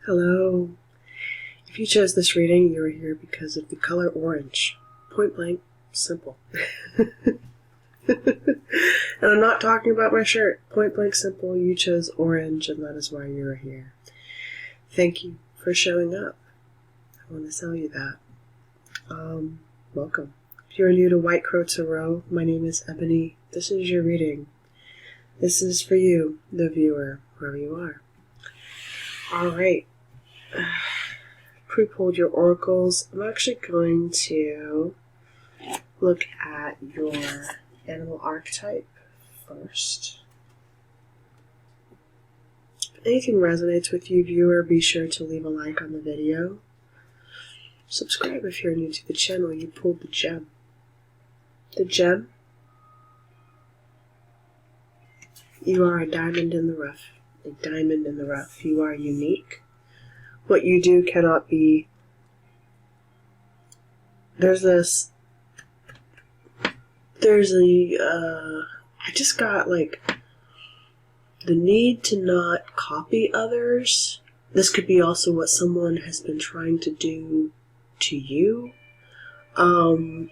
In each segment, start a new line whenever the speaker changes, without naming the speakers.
Hello. If you chose this reading, you are here because of the color orange. Point blank, simple. And I'm not talking about my shirt. Point blank, simple. You chose orange, and that is why you are here. Thank you for showing up. I want to tell you that. Welcome. If you're new to White Crow Tarot, my name is Ebony. This is your reading. This is for you, the viewer, wherever you are. Alright. Pre-pulled your oracles. I'm actually going to look at your animal archetype first. If anything resonates with you, viewer, be sure to leave a like on the video. Subscribe if you're new to the channel. You pulled the gem. The gem? You are a diamond in the rough. A diamond in the rough. You are unique. What you do cannot be... I just got, like, the need to not copy others. This could be also what someone has been trying to do to you. But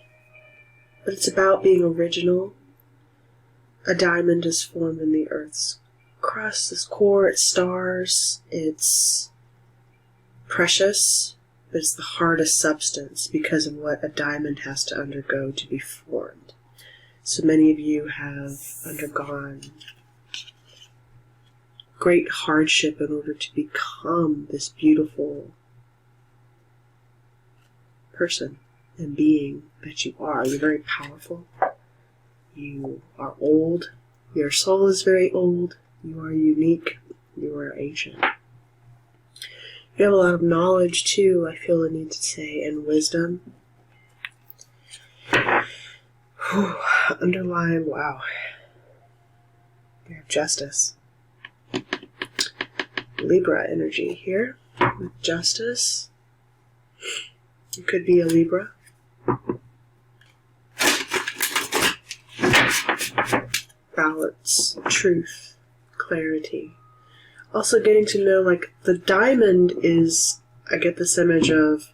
it's about being original. A diamond is formed in the Earth's crust, its core, its stars. It's precious, but it's the hardest substance because of what a diamond has to undergo to be formed. So many of you have undergone great hardship in order to become this beautiful person and being that you are. You're very powerful. You are old. Your soul is very old. You are unique. You are ancient. You have a lot of knowledge, too, I feel the need to say, and wisdom. Whew. Underlying, wow. You have justice. Libra energy here with justice. You could be a Libra. Balance, truth, clarity. Also getting to know, like, the diamond is, I get this image of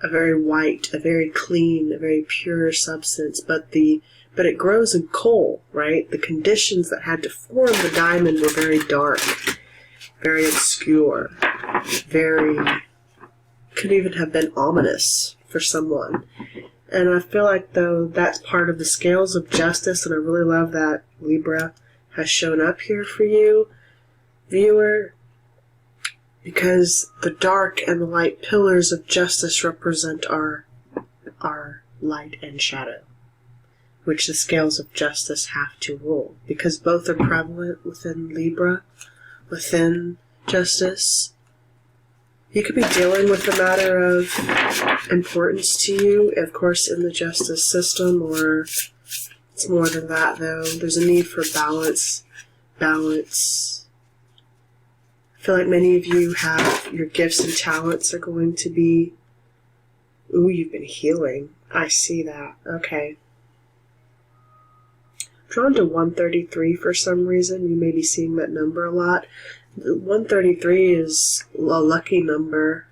a very white, a very clean, a very pure substance, but it grows in coal, right? The conditions that had to form the diamond were very dark, very obscure, could even have been ominous for someone. And I feel like, though, that's part of the scales of justice, and I really love that Libra has shown up here for you, viewer, because the dark and the light pillars of justice represent our light and shadow, which the scales of justice have to rule, because both are prevalent within Libra, within justice. You could be dealing with a matter of importance to you, of course, in the justice system, or it's more than that, though. There's a need for balance. Balance. I feel like many of you have your gifts and talents are going to be... Ooh, you've been healing. I see that. Okay. I'm drawn to 133 for some reason. You may be seeing that number a lot. 133 is a lucky number.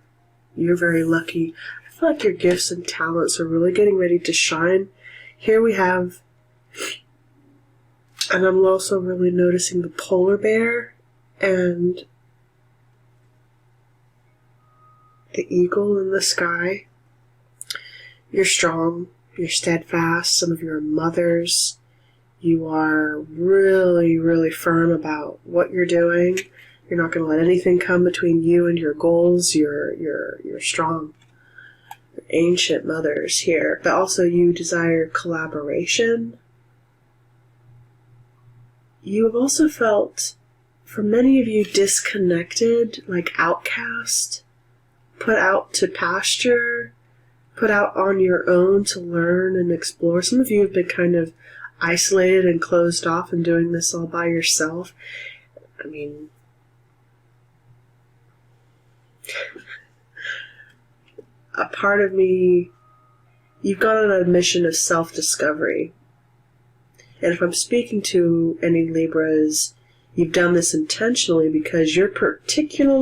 You're very lucky. I feel like your gifts and talents are really getting ready to shine. Here we have, and I'm also really noticing the polar bear and the eagle in the sky. You're strong. You're steadfast. Some of you are mothers. You are really, really firm about what you're doing. You're not going to let anything come between you and your goals. You're strong. You're ancient mothers here. But also you desire collaboration. You have also felt, for many of you, disconnected, like outcast, put out to pasture, put out on your own to learn and explore. Some of you have been kind of isolated and closed off and doing this all by yourself. I mean, a part of me, you've gone on a mission of self-discovery. And if I'm speaking to any Libras, You've done this intentionally because your particular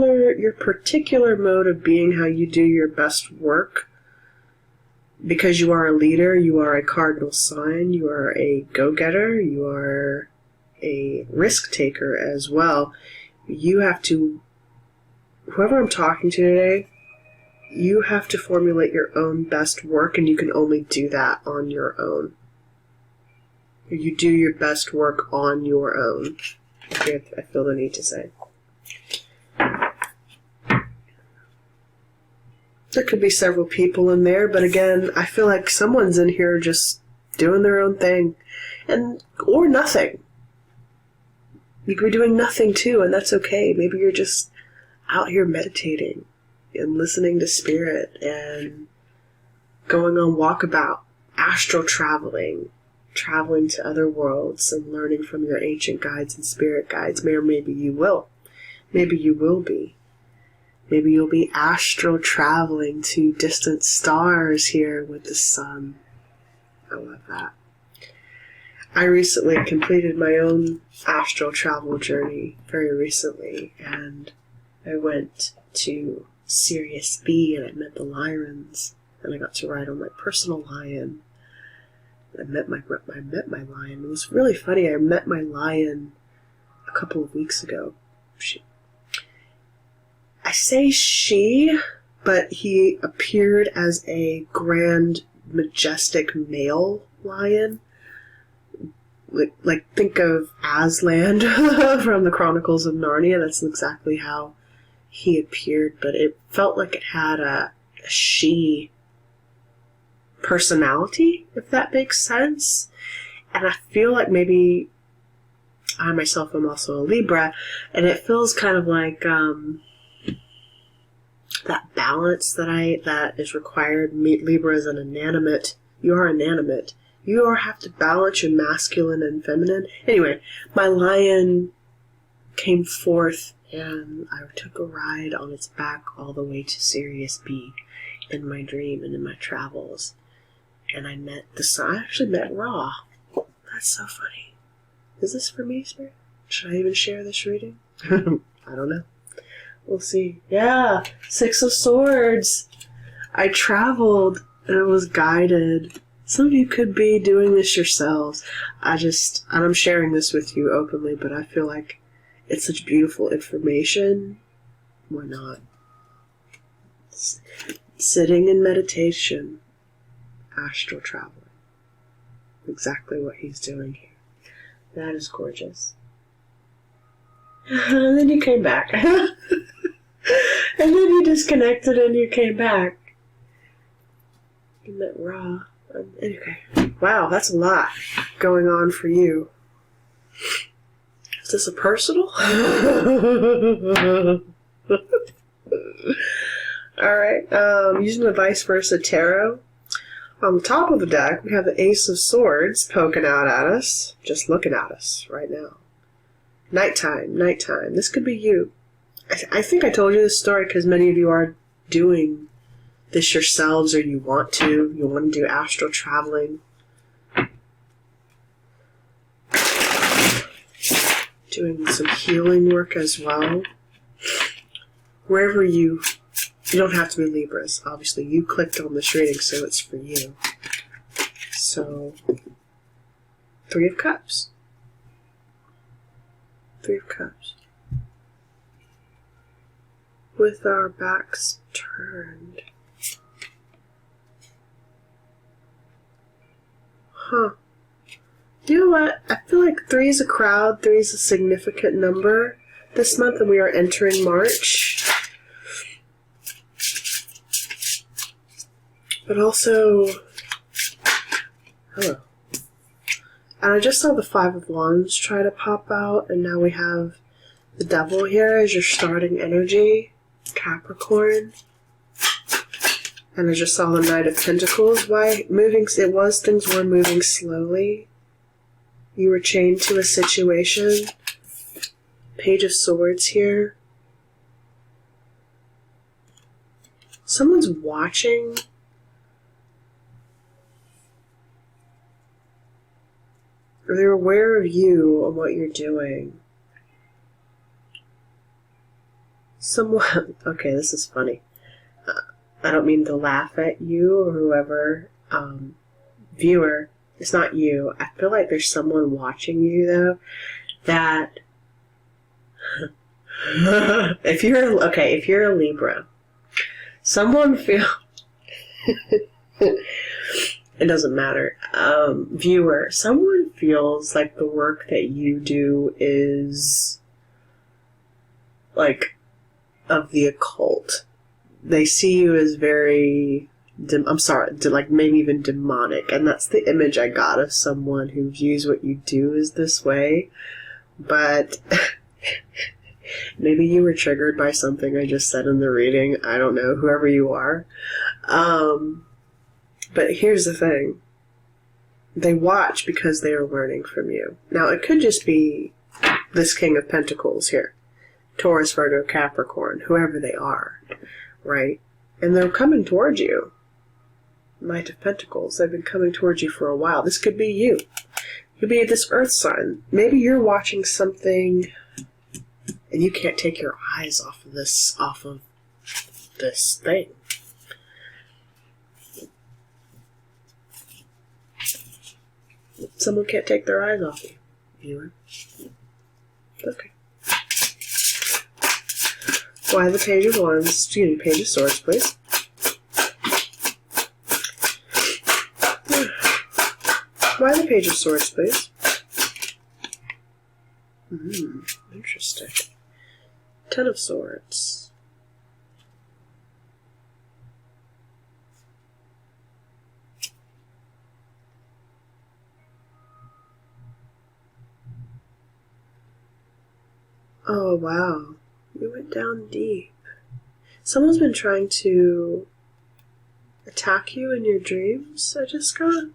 mode of being, how you do your best work, because you are a leader, you are a cardinal sign, you are a go-getter, you are a risk taker as well. You have to, whoever I'm talking to today, you have to formulate your own best work, and you can only do that on your own. You do your best work on your own. I feel the need to say. There could be several people in there, but again, I feel like someone's in here just doing their own thing, or nothing. You could be doing nothing too, and that's okay. Maybe you're just out here meditating and listening to spirit and going on walkabout, astral traveling to other worlds and learning from your ancient guides and spirit guides. Or maybe you will. Maybe you will be. Maybe you'll be astral traveling to distant stars here with the sun. I love that. I recently completed my own astral travel journey, very recently, and I went to Sirius B and I met the Lyrans, and I got to ride on my personal lion. I met my lion. It was really funny. I met my lion a couple of weeks ago. I say she, but he appeared as a grand, majestic male lion. Like think of Aslan from the Chronicles of Narnia. That's exactly how he appeared, but it felt like it had a she personality, if that makes sense. And I feel like maybe I myself am also a Libra, and it feels kind of like that balance that is required. Libra is an inanimate. You are inanimate. You have to balance your masculine and feminine. Anyway, my lion came forth, and I took a ride on its back all the way to Sirius B in my dream and in my travels. And I met the sun. I actually met Ra. That's so funny. Is this for me, Spirit? Should I even share this reading? I don't know. We'll see. Yeah, 6 of Swords. I traveled, and it was guided. Some of you could be doing this yourselves. And I'm sharing this with you openly, but I feel like it's such beautiful information. Why not? Sitting in meditation, astral traveling. Exactly what he's doing here. That is gorgeous. And then you came back. And then you disconnected and you came back. You met Ra. Okay. Wow, that's a lot going on for you. Is this a personal? Alright, using the vice versa tarot. On the top of the deck, we have the Ace of Swords poking out at us, just looking at us right now. Nighttime, nighttime. This could be you. I think I told you this story because many of you are doing this yourselves, or you want to. You want to do astral traveling. Doing some healing work as well. Wherever you don't have to be Libras. Obviously, you clicked on this reading, so it's for you. So, 3 of Cups. 3 of Cups. With our backs turned. Huh. You know what? I feel like 3 is a crowd. 3 is a significant number this month, and we are entering March. But also, hello. And I just saw the 5 of Wands try to pop out, and now we have the Devil here as your starting energy, Capricorn. And I just saw the Knight of Pentacles. Why moving? Things were moving slowly. You were chained to a situation. Page of Swords here. Someone's watching. Or they're aware of you and what you're doing. someone, okay, this is funny. I don't mean to laugh at you or whoever, viewer. It's not you. I feel like there's someone watching you, though, that if you're a Libra, someone feel it doesn't matter. Viewer, someone feels like the work that you do is like of the occult. They see you as very, like maybe even demonic, and that's the image I got of someone who views what you do as this way. But maybe you were triggered by something I just said in the reading. I don't know, whoever you are. But here's the thing. They watch because they are learning from you. Now, it could just be this King of Pentacles here. Taurus, Virgo, Capricorn, whoever they are, right? And they're coming towards you. Knight of Pentacles, they've been coming towards you for a while. This could be you. It could be this Earth sign. Maybe you're watching something and you can't take your eyes off of this thing. Someone can't take their eyes off you, viewer. Okay. Why the Page of Wands? Excuse me, Page of Swords, please. Why the Page of Swords, please? Interesting. Ten of Swords. Oh, wow. You went down deep. Someone's been trying to attack you in your dreams, I just got.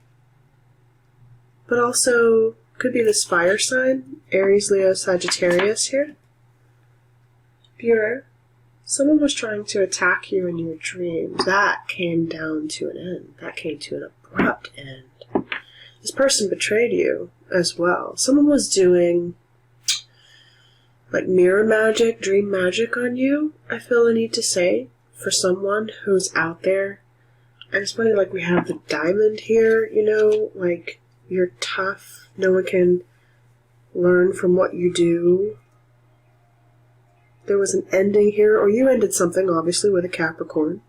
But also, could be this fire sign, Aries, Leo, Sagittarius here. Viewer, someone was trying to attack you in your dreams. That came down to an end. That came to an abrupt end. This person betrayed you as well. Someone was doing like mirror magic, dream magic on you, I feel the need to say, for someone who's out there. And it's funny, like we have the diamond here, you know, like you're tough, no one can learn from what you do. There was an ending here, or you ended something, obviously, with a Capricorn.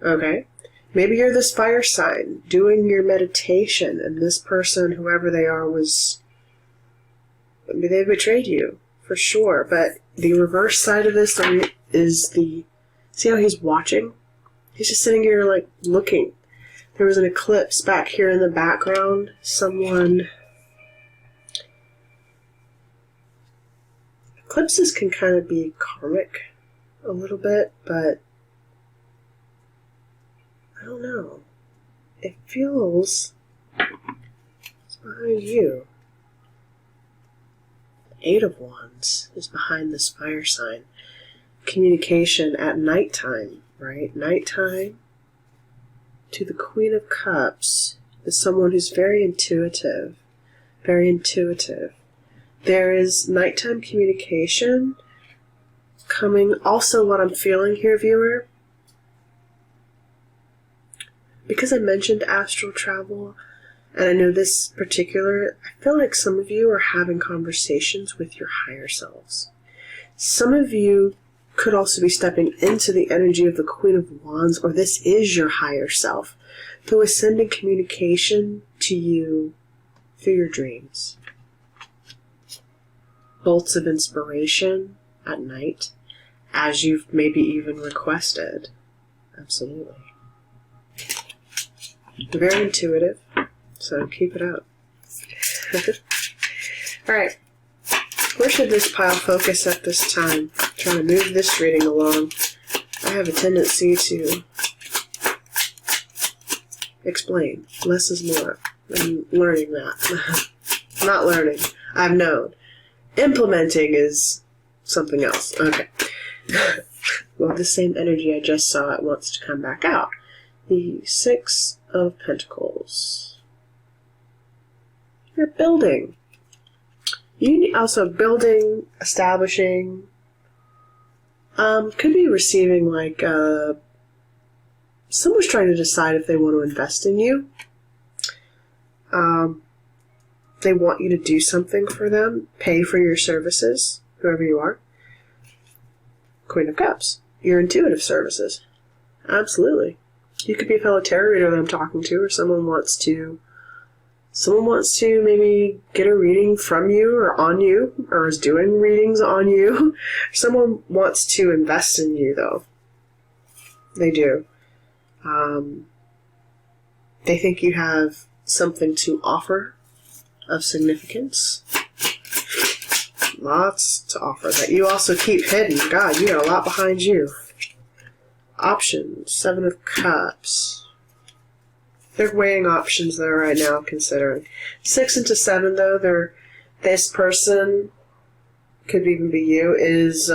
Okay. Maybe you're this fire sign, doing your meditation, and this person, whoever they are, maybe they betrayed you. For sure, but the reverse side of this is see how he's watching? He's just sitting here, like, looking. There was an eclipse back here in the background. Eclipses can kind of be karmic a little bit, but I don't know. It feels it's behind you. Eight of Wands is behind this fire sign. Communication at nighttime, right? Nighttime to the Queen of Cups is someone who's very intuitive. Very intuitive. There is nighttime communication coming. Also, what I'm feeling here, viewer, because I mentioned astral travel, and I know this particular, I feel like some of you are having conversations with your higher selves. Some of you could also be stepping into the energy of the Queen of Wands, or this is your higher self, who is sending communication to you through your dreams. Bolts of inspiration at night, as you've maybe even requested. Absolutely. Very intuitive. So keep it up. Alright. Where should this pile focus at this time? I'm trying to move this reading along. I have a tendency to explain. Less is more. I'm learning that. Not learning. I've known. Implementing is something else. Okay. Well, the same energy I just saw, it wants to come back out. The Six of Pentacles. You're building. You also building, establishing, Could be receiving like someone's trying to decide if they want to invest in you. They want you to do something for them, pay for your services, whoever you are. Queen of Cups, your intuitive services. Absolutely. You could be a fellow tarot reader that I'm talking to, or someone wants to maybe get a reading from you or on you, or is doing readings on you. Someone wants to invest in you, though. They do. They think you have something to offer of significance. Lots to offer that you also keep hidden. God, you got a lot behind you. Options. 7 of Cups. They're weighing options though right now, considering. 6 into 7 though, this person, could even be you, is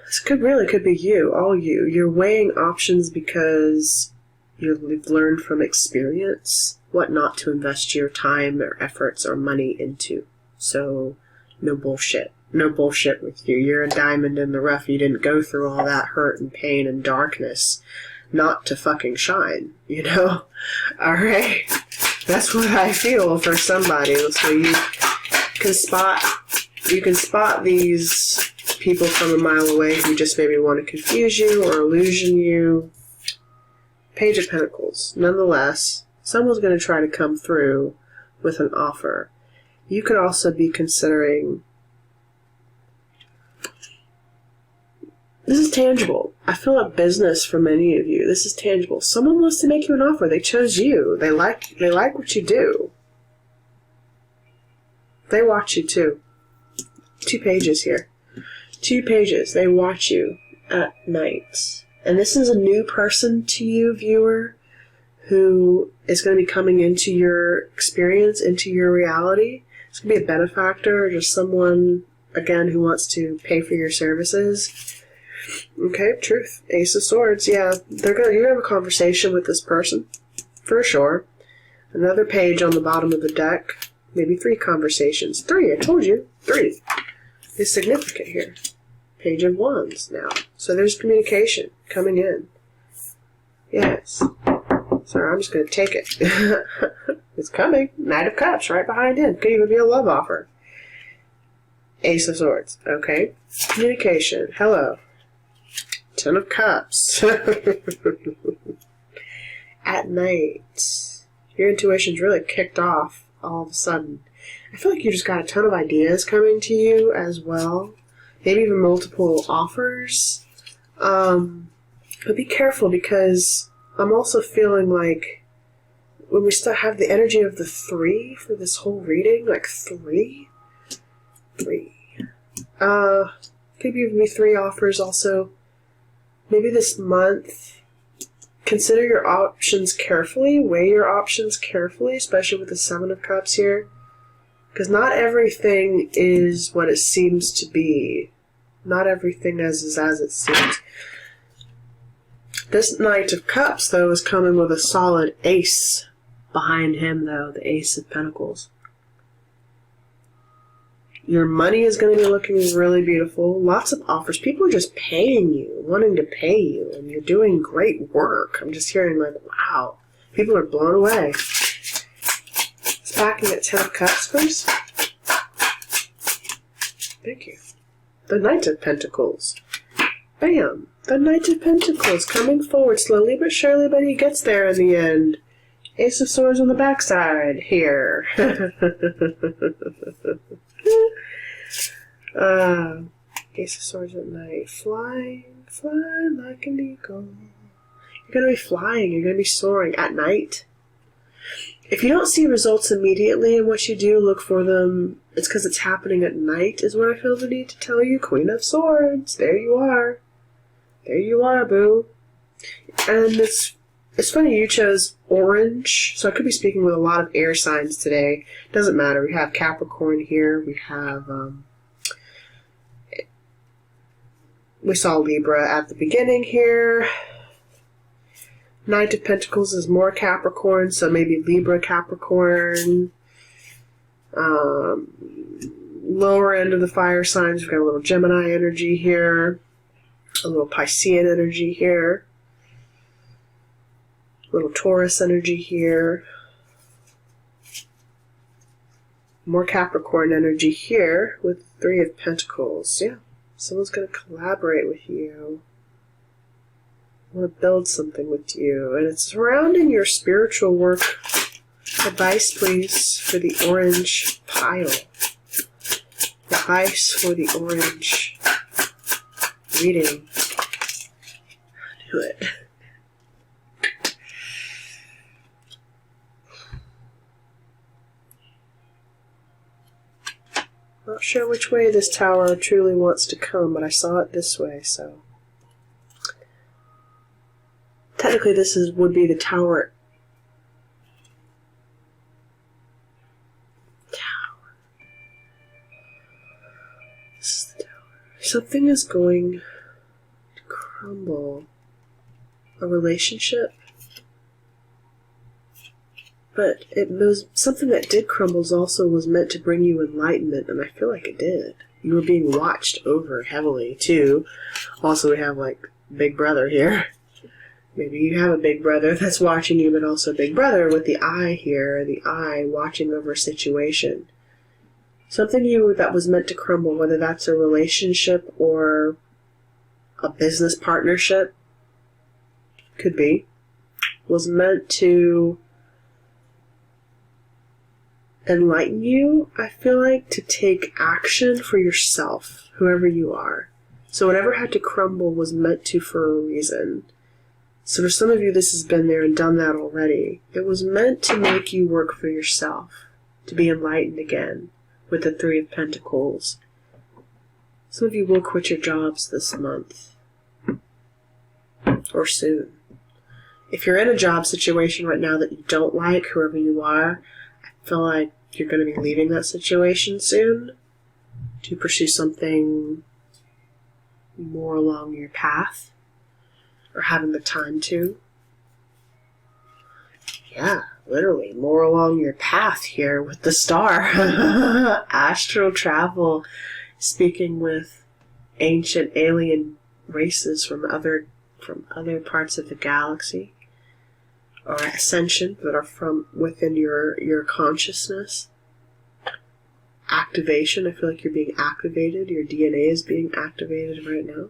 this could be you, all you. You're weighing options because you've learned from experience what not to invest your time or efforts or money into. So, no bullshit. No bullshit with you. You're a diamond in the rough. You didn't go through all that hurt and pain and darkness not to fucking shine, you know? Alright? That's what I feel for somebody. So you can spot these people from a mile away who just maybe want to confuse you or illusion you. Page of Pentacles. Nonetheless, someone's going to try to come through with an offer. You could also be considering... This is tangible. I feel like business for many of you. This is tangible. Someone wants to make you an offer. They chose you. They like what you do. They watch you too. 2 pages here. 2 pages. They watch you at night. And this is a new person to you, viewer, who is going to be coming into your experience, into your reality. It's going to be a benefactor or just someone, again, who wants to pay for your services. Okay, truth. Ace of Swords, yeah. You're going to have a conversation with this person, for sure. Another page on the bottom of the deck. Maybe 3 conversations. 3, I told you. 3 is significant here. Page of Wands now. So there's communication coming in. Yes. Sorry, I'm just going to take it. It's coming. Knight of Cups right behind him. Could even be a love offer. Ace of Swords. Okay. Communication. Hello. 10 of Cups. At night. Your intuition's really kicked off all of a sudden. I feel like you just got a ton of ideas coming to you as well. Maybe even multiple offers. But be careful because I'm also feeling like when we still have the energy of the 3 for this whole reading, like 3. Could even be 3 offers also. Maybe this month, consider your options carefully, weigh your options carefully, especially with the 7 of Cups here. Because not everything is what it seems to be. Not everything is as it seems. This Knight of Cups, though, is coming with a solid ace behind him, though, the Ace of Pentacles. Your money is going to be looking really beautiful. Lots of offers. People are just paying you, wanting to pay you, and you're doing great work. I'm just hearing like, wow. People are blown away. It's backing at 10 of Cups, please. Thank you. The Knight of Pentacles. Bam. The Knight of Pentacles coming forward slowly but surely, but he gets there in the end. Ace of Swords on the backside here. Ace of Swords at night. Flying like an eagle. You're going to be flying. You're going to be soaring at night. If you don't see results immediately in what you do, look for them. It's because it's happening at night is what I feel the need to tell you. Queen of Swords. There you are. There you are, boo. And it's funny you chose orange. So I could be speaking with a lot of air signs today. Doesn't matter. We have Capricorn here. We have... we saw Libra at the beginning here. Knight of Pentacles is more Capricorn, so maybe Libra, Capricorn. lower end of the fire signs, we've got a little Gemini energy here, a little Piscean energy here, a little Taurus energy here, more Capricorn energy here with 3 of Pentacles. Yeah, someone's going to collaborate with you. Want to build something with you, and it's surrounding your spiritual work. Advice, please, for the orange pile. Advice for the orange reading. Do it. Not sure which way this tower truly wants to come, but I saw it this way, so. Technically, would be the tower. This is the tower. Something is going to crumble. A relationship. But it was something that did crumble also was meant to bring you enlightenment, and I feel like it did. You were being watched over heavily, too. Also, we have, like, Big Brother here. Maybe you have a big brother that's watching you, but also Big Brother with the eye here, the eye watching over a situation. Something that was meant to crumble, whether that's a relationship or a business partnership, could be, was meant to enlighten you, I feel like, to take action for yourself, whoever you are. So whatever had to crumble was meant to for a reason. So for some of you, this has been there and done that already. It was meant to make you work for yourself, to be enlightened again, with the 3 of Pentacles. Some of you will quit your jobs this month, or soon. If you're in a job situation right now that you don't like, whoever you are, I feel like you're going to be leaving that situation soon to pursue something more along your path. Or having the time to. Yeah, literally, more along your path here with the star. Astral travel, speaking with ancient alien races from other parts of the galaxy, or ascension that are from within your consciousness. Activation, I feel like you're being activated. Your DNA is being activated right now.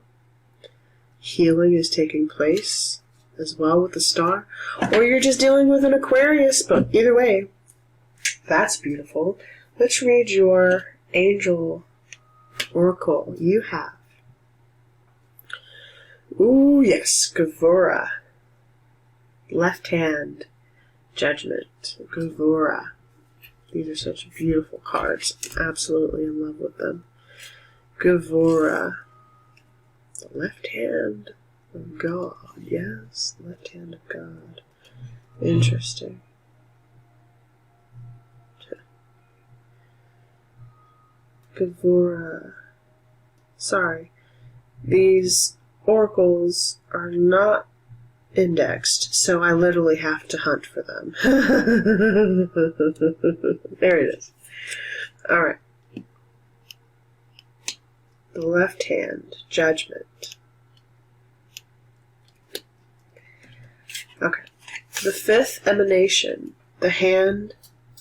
Healing is taking place as well with the star. Or you're just dealing with an Aquarius, but either way, that's beautiful. Let's read your angel oracle. You have. Ooh, yes, Gavura. Left hand, Judgment. Gavura. These are such beautiful cards. Absolutely in love with them. Gavura. The left hand of God. Yes, the left hand of God. Interesting. Gavura. Sorry. These oracles are not indexed, so I literally have to hunt for them. There it is. Alright. The left hand, Judgment. Okay. The 5th emanation, the hand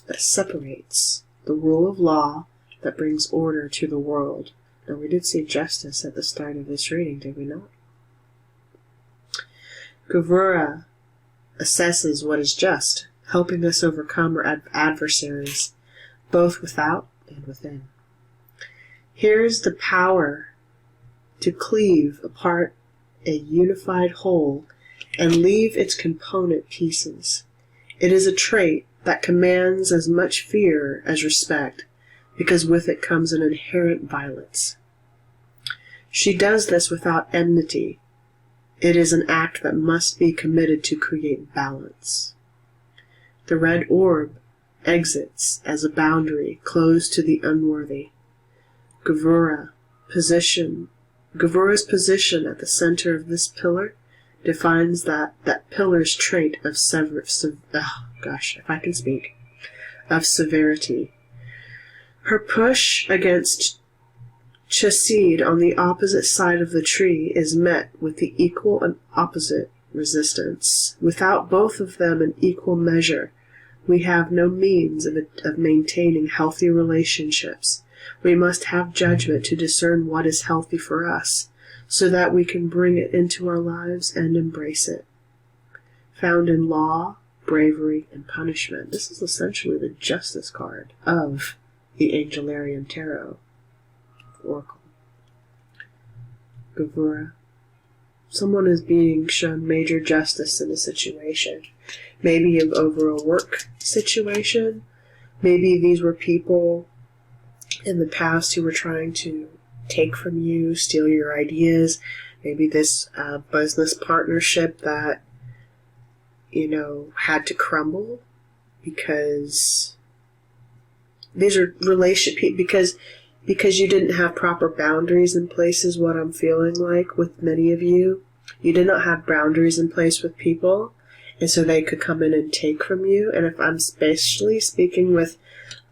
that separates, the rule of law that brings order to the world. Now, we did see justice at the start of this reading, did we not? Gavura assesses what is just, helping us overcome our adversaries, both without and within. Here's the power to cleave apart a unified whole and leave its component pieces. It is a trait that commands as much fear as respect, because with it comes an inherent violence. She does this without enmity. It is an act that must be committed to create balance. The red orb exits as a boundary closed to the unworthy. Gavura's position at the center of this pillar defines that pillar's trait of severity. Her push against Chesed on the opposite side of the tree is met with the equal and opposite resistance. Without both of them in equal measure, we have no means of maintaining healthy relationships. We must have judgment to discern what is healthy for us, so that we can bring it into our lives and embrace it. Found in law, bravery, and punishment. This is essentially the Justice card of the Angelarian Tarot Oracle. Gavura. Someone is being shown major justice in a situation. Maybe over a work situation. Maybe these were people in the past who were trying to take from you, steal your ideas. Maybe this business partnership that, had to crumble because these are because you didn't have proper boundaries in place is what I'm feeling like with many of you. You did not have boundaries in place with people, and so they could come in and take from you. And if I'm especially speaking with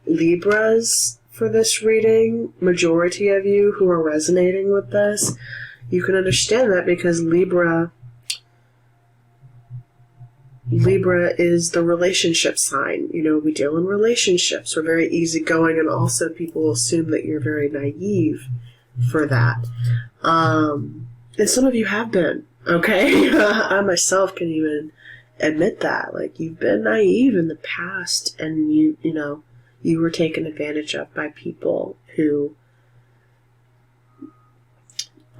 Libras for this reading, majority of you who are resonating with this, you can understand that because Libra is the relationship sign. We deal in relationships. We're very easygoing, and also people assume that you're very naive for that. And some of you have been, okay? I myself can even admit that. Like, you've been naive in the past, and you were taken advantage of by people who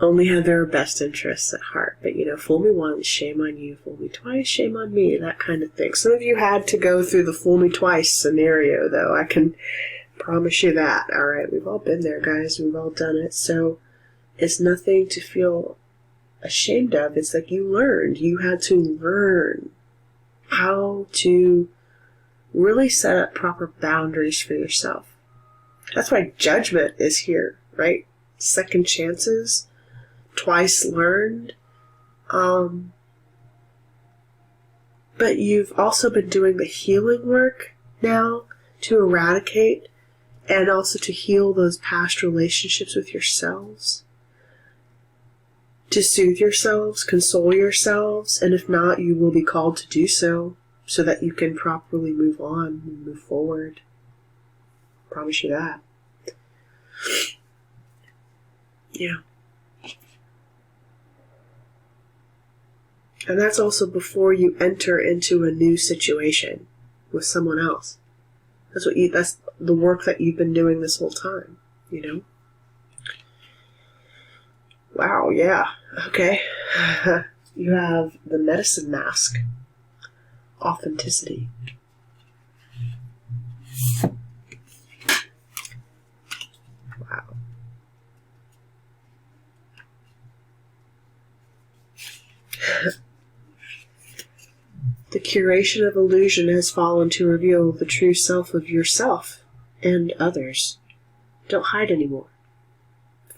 only have their best interests at heart. But, fool me once, shame on you. Fool me twice, shame on me. That kind of thing. Some of you had to go through the fool me twice scenario, though. I can promise you that. All right, we've all been there, guys. We've all done it. So it's nothing to feel ashamed of. It's like you learned. You had to learn how to really set up proper boundaries for yourself. That's why judgment is here, right? Second chances. Twice learned. But you've also been doing the healing work now to eradicate and also to heal those past relationships with yourselves. To soothe yourselves, console yourselves, and if not, you will be called to do so that you can properly move on and move forward. Promise you that. Yeah. And that's also before you enter into a new situation with someone else. That's the work that you've been doing this whole time, Wow, yeah. Okay. You have the medicine mask. Authenticity. Wow. The curation of illusion has fallen to reveal the true self of yourself and others. Don't hide anymore.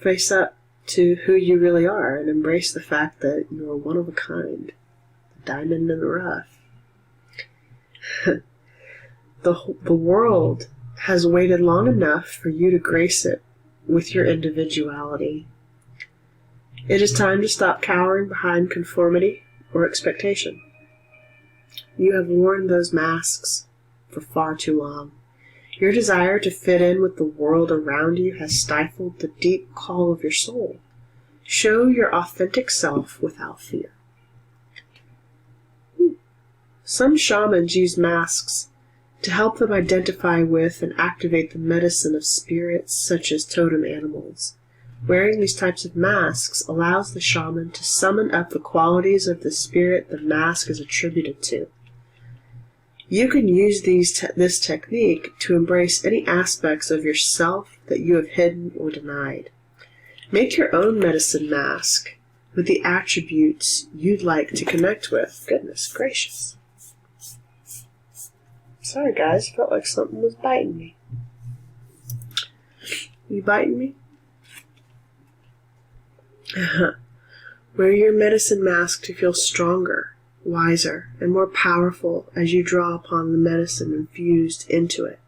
Face up to who you really are and embrace the fact that you are one of a kind. The diamond in the rough. The world has waited long enough for you to grace it with your individuality. It is time to stop cowering behind conformity or expectation. You have worn those masks for far too long. Your desire to fit in with the world around you has stifled the deep call of your soul. Show your authentic self without fear. Some shamans use masks to help them identify with and activate the medicine of spirits such as totem animals. Wearing these types of masks allows the shaman to summon up the qualities of the spirit the mask is attributed to. You can use this technique to embrace any aspects of yourself that you have hidden or denied. Make your own medicine mask with the attributes you'd like to connect with. Goodness gracious. Sorry guys, felt like something was biting me. You biting me? Wear your medicine mask to feel stronger, wiser, and more powerful as you draw upon the medicine infused into it.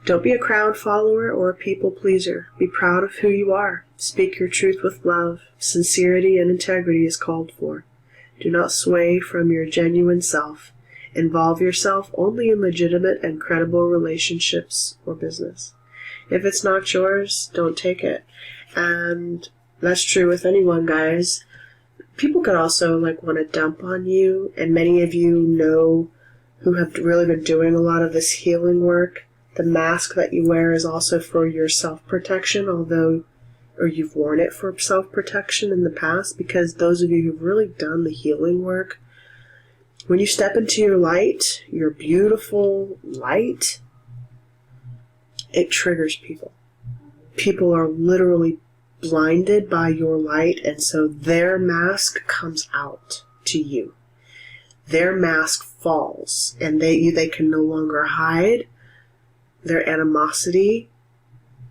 Don't be a crowd follower or a people pleaser. Be proud of who you are. Speak your truth with love. Sincerity and integrity is called for. Do not sway from your genuine self. Involve yourself only in legitimate and credible relationships or business. If it's not yours, don't take it. And that's true with anyone, guys. People could also want to dump on you, and many of you know who have really been doing a lot of this healing work. The mask that you wear is also for your self-protection, or you've worn it for self-protection in the past, because those of you who've really done the healing work, when you step into your light, your beautiful light, it triggers people. People are literally blinded by your light, and so their mask comes out to you. Their mask falls, and they can no longer hide their animosity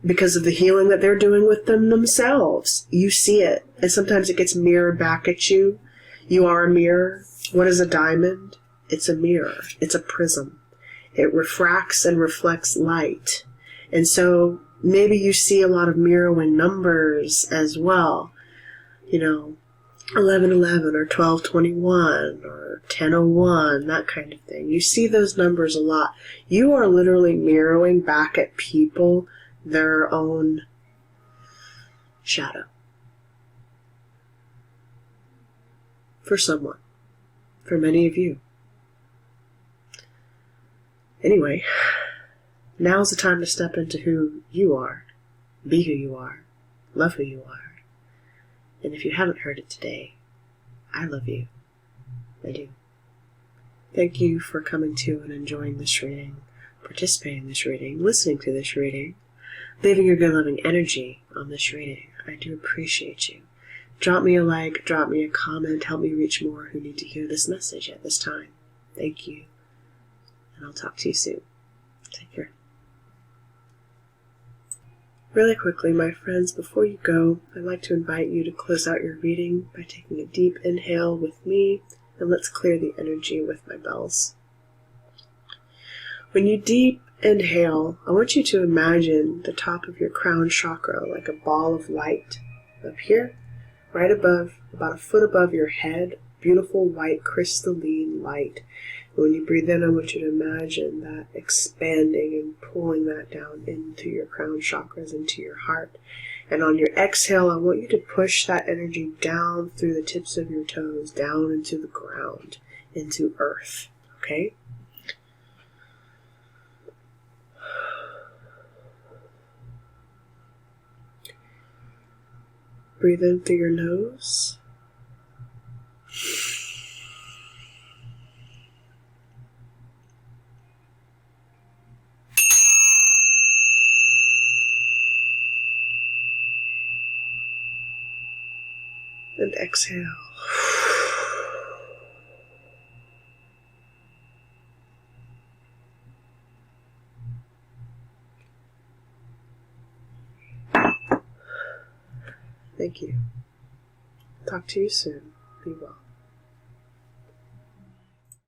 because of the healing that they're doing with them themselves. You see it, and sometimes it gets mirrored back at you. You are a mirror. What is a diamond? It's a mirror. It's a prism. It refracts and reflects light. And so maybe you see a lot of mirroring numbers as well. 1111 or 1221 or 1001, that kind of thing. You see those numbers a lot. You are literally mirroring back at people their own shadow. For someone. For many of you. Anyway, now's the time to step into who you are. Be who you are. Love who you are. And if you haven't heard it today, I love you. I do. Thank you for coming to and enjoying this reading, participating in this reading, listening to this reading, leaving your good loving energy on this reading. I do appreciate you. Drop me a like, drop me a comment, help me reach more who need to hear this message at this time. Thank you. And I'll talk to you soon. Take care. Really quickly, my friends, before you go, I'd like to invite you to close out your reading by taking a deep inhale with me, and let's clear the energy with my bells. When you deep inhale, I want you to imagine the top of your crown chakra like a ball of light up here, right above, about a foot above your head, beautiful white crystalline light. When you breathe in, I want you to imagine that expanding and pulling that down into your crown chakras, into your heart. And on your exhale, I want you to push that energy down through the tips of your toes, down into the ground, into earth. Okay? Breathe in through your nose. And exhale. Thank you. Talk to you soon. Be well.